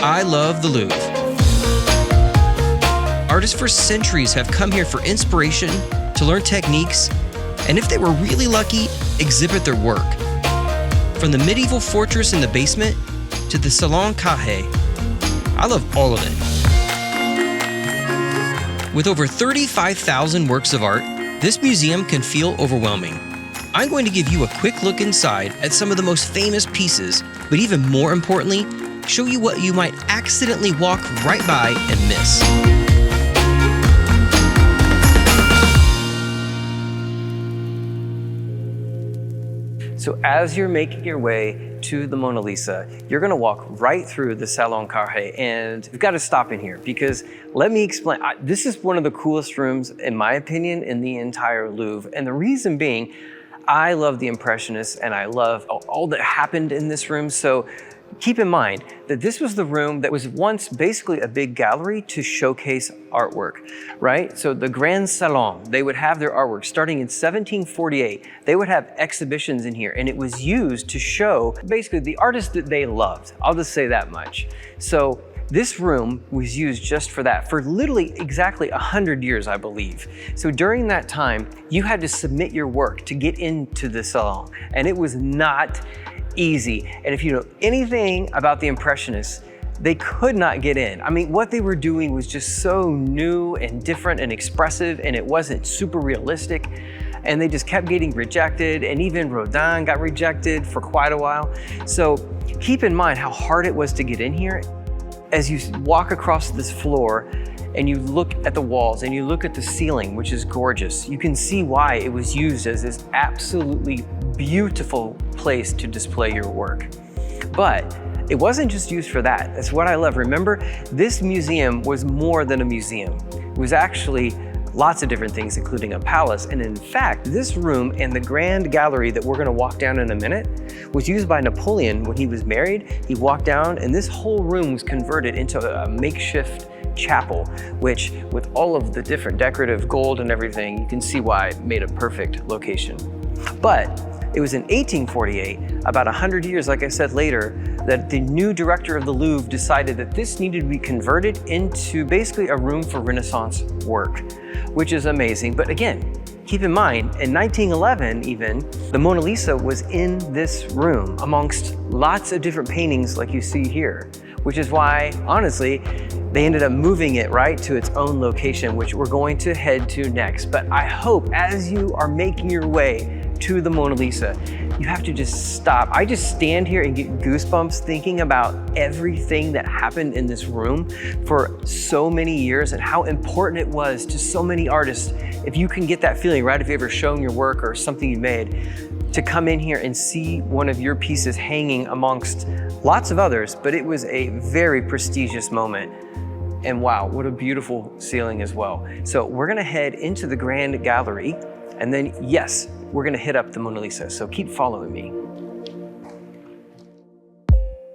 I love the Louvre. Artists for centuries have come here for inspiration, to learn techniques, and if they were really lucky, exhibit their work. From the medieval fortress in the basement to the Salon, I love all of it. With over 35,000 works of art, this museum can feel overwhelming. I'm going to give you a quick look inside at some of the most famous pieces, but even more importantly, show you what you might accidentally walk right by and miss. So as you're making your way to the Mona Lisa, you're gonna walk right through the Salon, and you've got to stop in here because let me explain. This is one of the coolest rooms, in my opinion, in the entire Louvre. And the reason being, I love the Impressionists and I love all that happened in this room. So keep in mind that this was the room that was once basically a big gallery to showcase artwork, right? So the Grand Salon, they would have their artwork starting in 1748. They would have exhibitions in here and it was used to show basically the artists that they loved. I'll just say that much. So this room was used just for that for literally exactly 100 years, I believe. So during that time, you had to submit your work to get into the Salon, and it was not easy. And if you know anything about the Impressionists, they could not get in. I mean, what they were doing was just so new and different and expressive, and it wasn't super realistic. And they just kept getting rejected, and even Rodin got rejected for quite a while. So keep in mind how hard it was to get in here. As you walk across this floor and you look at the walls and you look at the ceiling, which is gorgeous, you can see why it was used as this absolutely beautiful place to display your work. But it wasn't just used for that. That's what I love. Remember, this museum was more than a museum. It was actually lots of different things, including a palace. And in fact, this room and the grand gallery that we're gonna walk down in a minute was used by Napoleon when he was married. He walked down and this whole room was converted into a makeshift chapel, which with all of the different decorative gold and everything, you can see why it made a perfect location. But it was in 1848, about 100 years, like I said later, that the new director of the Louvre decided that this needed to be converted into basically a room for Renaissance work, which is amazing. But again, keep in mind, in 1911 even, the Mona Lisa was in this room amongst lots of different paintings like you see here, which is why, honestly, they ended up moving it right to its own location, which we're going to head to next. But I hope as you are making your way to the Mona Lisa, you have to just stop. I just stand here and get goosebumps thinking about everything that happened in this room for so many years and how important it was to so many artists. If you can get that feeling, right? If you've ever shown your work or something you made, to come in here and see one of your pieces hanging amongst lots of others, but it was a very prestigious moment. And wow, what a beautiful ceiling as well. So we're gonna head into the Grand Gallery, and then yes, we're gonna hit up the Mona Lisa, so keep following me.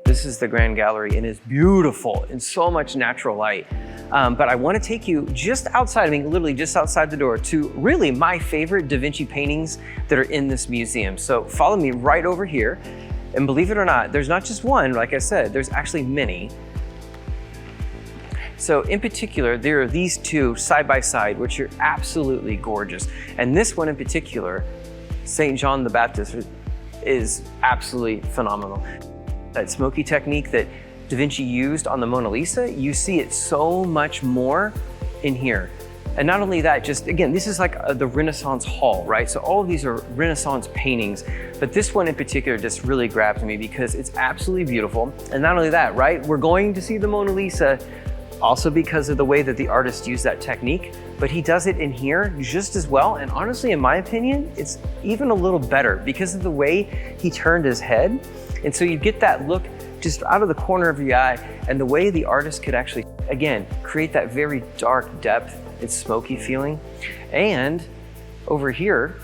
This is the Grand Gallery and it's beautiful in so much natural light. But I wanna take you just outside, I mean, literally just outside the door to really my favorite Da Vinci paintings that are in this museum. So follow me right over here. And believe it or not, there's not just one, like I said, there's actually many. So in particular, there are these two side by side, which are absolutely gorgeous. And this one in particular, St. John the Baptist, is absolutely phenomenal. That smoky technique that Da Vinci used on the Mona Lisa, you see it so much more in here. And not only that, just again, this is like the Renaissance hall, right? So all of these are Renaissance paintings, but this one in particular just really grabbed me because it's absolutely beautiful. And not only that, right? We're going to see the Mona Lisa also because of the way that the artist used that technique, but he does it in here just as well. And honestly, in my opinion, it's even a little better because of the way he turned his head. And so you get that look just out of the corner of your eye, and the way the artist could actually, again, create that very dark depth and smoky feeling. And over here,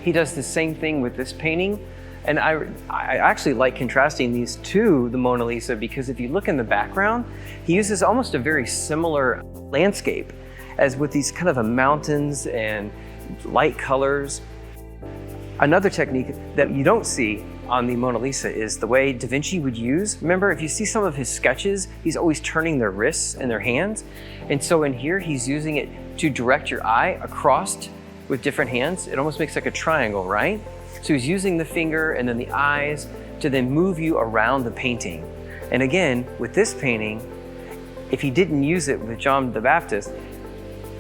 he does the same thing with this painting. And I actually like contrasting these to the Mona Lisa because if you look in the background, he uses almost a very similar landscape as with these kind of mountains and light colors. Another technique that you don't see on the Mona Lisa is the way Da Vinci would use. Remember, if you see some of his sketches, he's always turning their wrists and their hands. And so in here, he's using it to direct your eye across with different hands. It almost makes like a triangle, right? So he's using the finger and then the eyes to then move you around the painting. And again, with this painting, if he didn't use it with John the Baptist,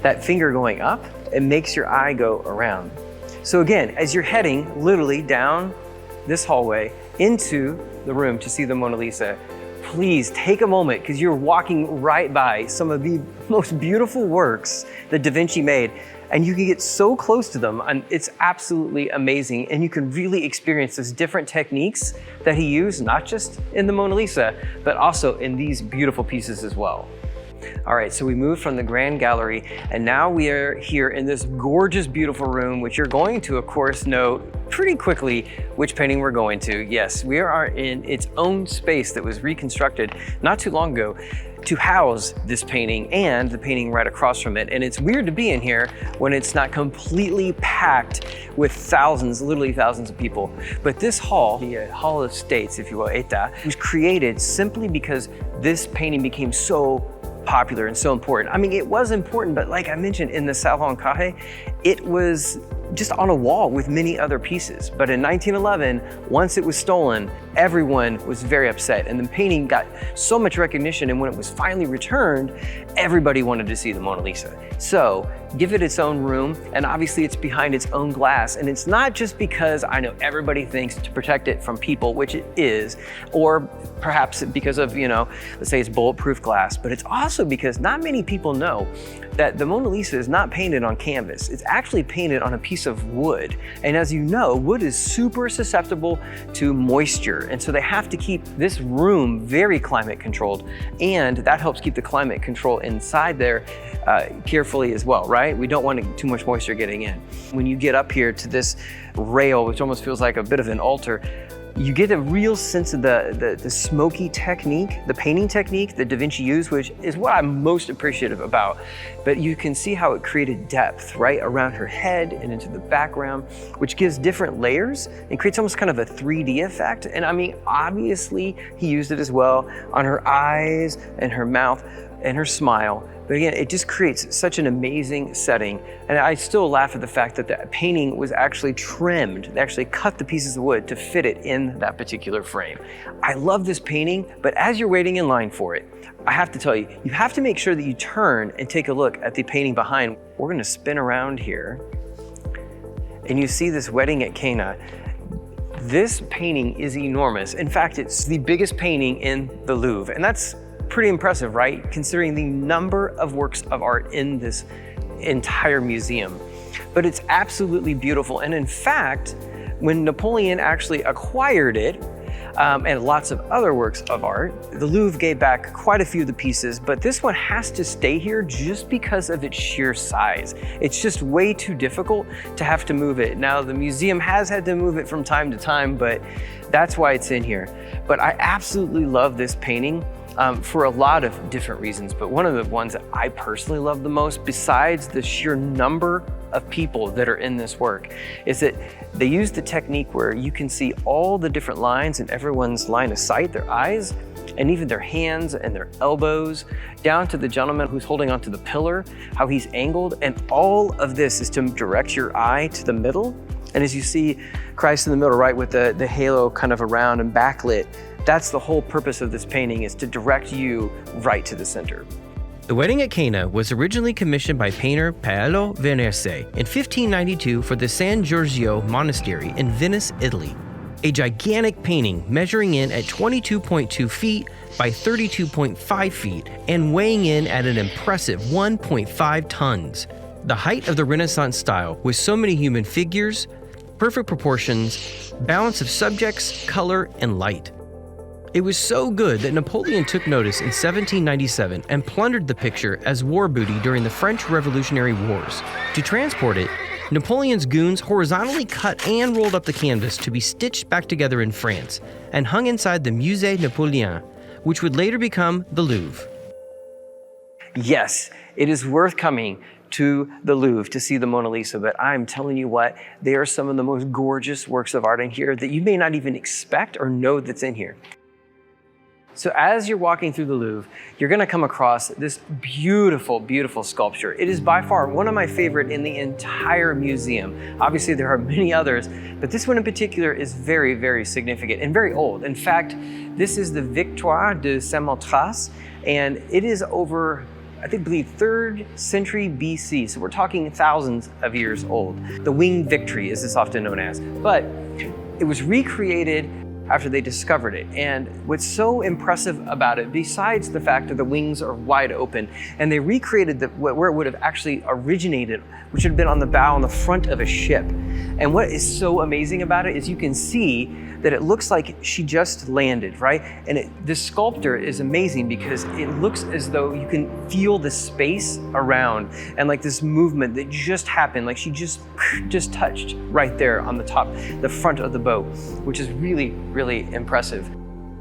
that finger going up, it makes your eye go around. So again, as you're heading literally down this hallway into the room to see the Mona Lisa, please take a moment because you're walking right by some of the most beautiful works that Da Vinci made, and you can get so close to them, and it's absolutely amazing. And you can really experience those different techniques that he used, not just in the Mona Lisa, but also in these beautiful pieces as well. All right, so we moved from the Grand Gallery, and now we are here in this gorgeous, beautiful room, which you're going to, of course, know pretty quickly which painting we're going to. Yes, we are in its own space that was reconstructed not too long ago to house this painting and the painting right across from it. And it's weird to be in here when it's not completely packed with thousands, literally thousands of people. But this hall, the Hall of States, if you will, État, was created simply because this painting became so popular and so important. I mean, it was important, but like I mentioned in the Salon Carré, it was just on a wall with many other pieces. But in 1911, once it was stolen, everyone was very upset, and the painting got so much recognition, and when it was finally returned, everybody wanted to see the Mona Lisa. So give it its own room, and obviously it's behind its own glass, and it's not just because I know everybody thinks to protect it from people, which it is, or perhaps because of, let's say it's bulletproof glass, but it's also because not many people know that the Mona Lisa is not painted on canvas. It's actually painted on a piece of wood. And as you know, wood is super susceptible to moisture. And so they have to keep this room very climate controlled. And that helps keep the climate control inside there carefully as well, right? We don't want too much moisture getting in. When you get up here to this rail, which almost feels like a bit of an altar, you get a real sense of the smoky technique, the painting technique that Da Vinci used, which is what I'm most appreciative about. But you can see how it created depth, right, around her head and into the background, which gives different layers and creates almost kind of a 3D effect. And I mean, obviously, he used it as well on her eyes and her mouth and her smile. But again, it just creates such an amazing setting. And I still laugh at the fact that the painting was actually trimmed. They actually cut the pieces of wood to fit it in that particular frame. I love this painting, but as you're waiting in line for it, I have to tell you, you have to make sure that you turn and take a look at the painting behind. We're gonna spin around here, and you see this wedding at Cana. This painting is enormous. In fact, it's the biggest painting in the Louvre, and that's pretty impressive, right? Considering the number of works of art in this entire museum. But it's absolutely beautiful. And in fact, when Napoleon actually acquired it, and lots of other works of art, the Louvre gave back quite a few of the pieces, but this one has to stay here just because of its sheer size. It's just way too difficult to have to move it. Now, the museum has had to move it from time to time, but that's why it's in here. But I absolutely love this painting. For a lot of different reasons, but one of the ones that I personally love the most, besides the sheer number of people that are in this work, is that they use the technique where you can see all the different lines in everyone's line of sight, their eyes, and even their hands and their elbows, down to the gentleman who's holding onto the pillar, how he's angled, and all of this is to direct your eye to the middle. And as you see Christ in the middle, right, with the halo kind of around and backlit, that's the whole purpose of this painting, is to direct you right to the center. The Wedding at Cana was originally commissioned by painter Paolo Veronese in 1592 for the San Giorgio Monastery in Venice, Italy. A gigantic painting measuring in at 22.2 feet by 32.5 feet and weighing in at an impressive 1.5 tons. The height of the Renaissance style with so many human figures, perfect proportions, balance of subjects, color, and light. It was so good that Napoleon took notice in 1797 and plundered the picture as war booty during the French Revolutionary Wars. To transport it, Napoleon's goons horizontally cut and rolled up the canvas to be stitched back together in France and hung inside the Musée Napoléon, which would later become the Louvre. Yes, it is worth coming to the Louvre to see the Mona Lisa, but I'm telling you what, they are some of the most gorgeous works of art in here that you may not even expect or know that's in here. So as you're walking through the Louvre, you're gonna come across this beautiful, beautiful sculpture. It is by far one of my favorite in the entire museum. Obviously there are many others, but this one in particular is very, very significant and very old. In fact, this is the Victoire de Saint-Martras, and it is over, I believe 3rd century BC. So we're talking thousands of years old. The Winged Victory, as it's often known as. But it was recreated after they discovered it. And what's so impressive about it, besides the fact that the wings are wide open, and they recreated where it would have actually originated, which had been on the bow on the front of a ship. And what is so amazing about it is you can see that it looks like she just landed, right? And this sculptor is amazing because it looks as though you can feel the space around and like this movement that just happened, like she just touched right there on the front of the boat, which is really, really impressive.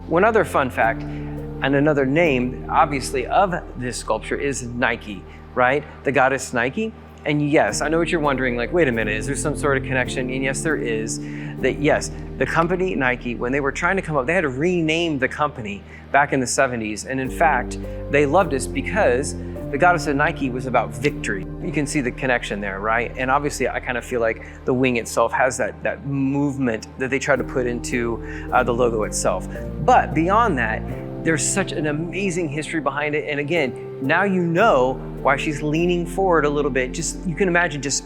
One other fun fact, and another name, obviously, of this sculpture is Nike, right? The goddess Nike. And yes, I know what you're wondering, like, wait a minute, is there some sort of connection? And yes, there is. That yes, the company Nike, when they were trying to come up, they had to rename the company back in the 70s. And in fact, they loved us because the goddess of Nike was about victory. You can see the connection there, right? And obviously, I kind of feel like the wing itself has that movement that they try to put into the logo itself. But beyond that, there's such an amazing history behind it. And again, now you know why she's leaning forward a little bit. Just, you can imagine just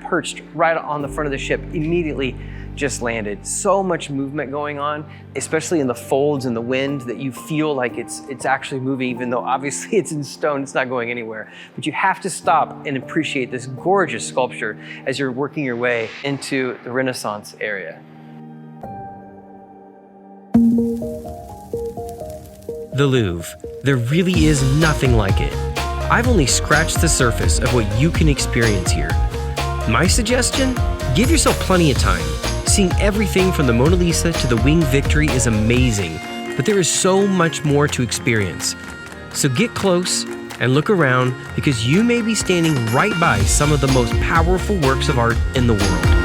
perched right on the front of the ship, immediately just landed. So much movement going on, especially in the folds and the wind, that you feel like it's actually moving, even though obviously it's in stone, it's not going anywhere. But you have to stop and appreciate this gorgeous sculpture as you're working your way into the Renaissance area. The Louvre. There really is nothing like it. I've only scratched the surface of what you can experience here. My suggestion? Give yourself plenty of time. Seeing everything from the Mona Lisa to the Winged Victory is amazing, but there is so much more to experience. So get close and look around, because you may be standing right by some of the most powerful works of art in the world.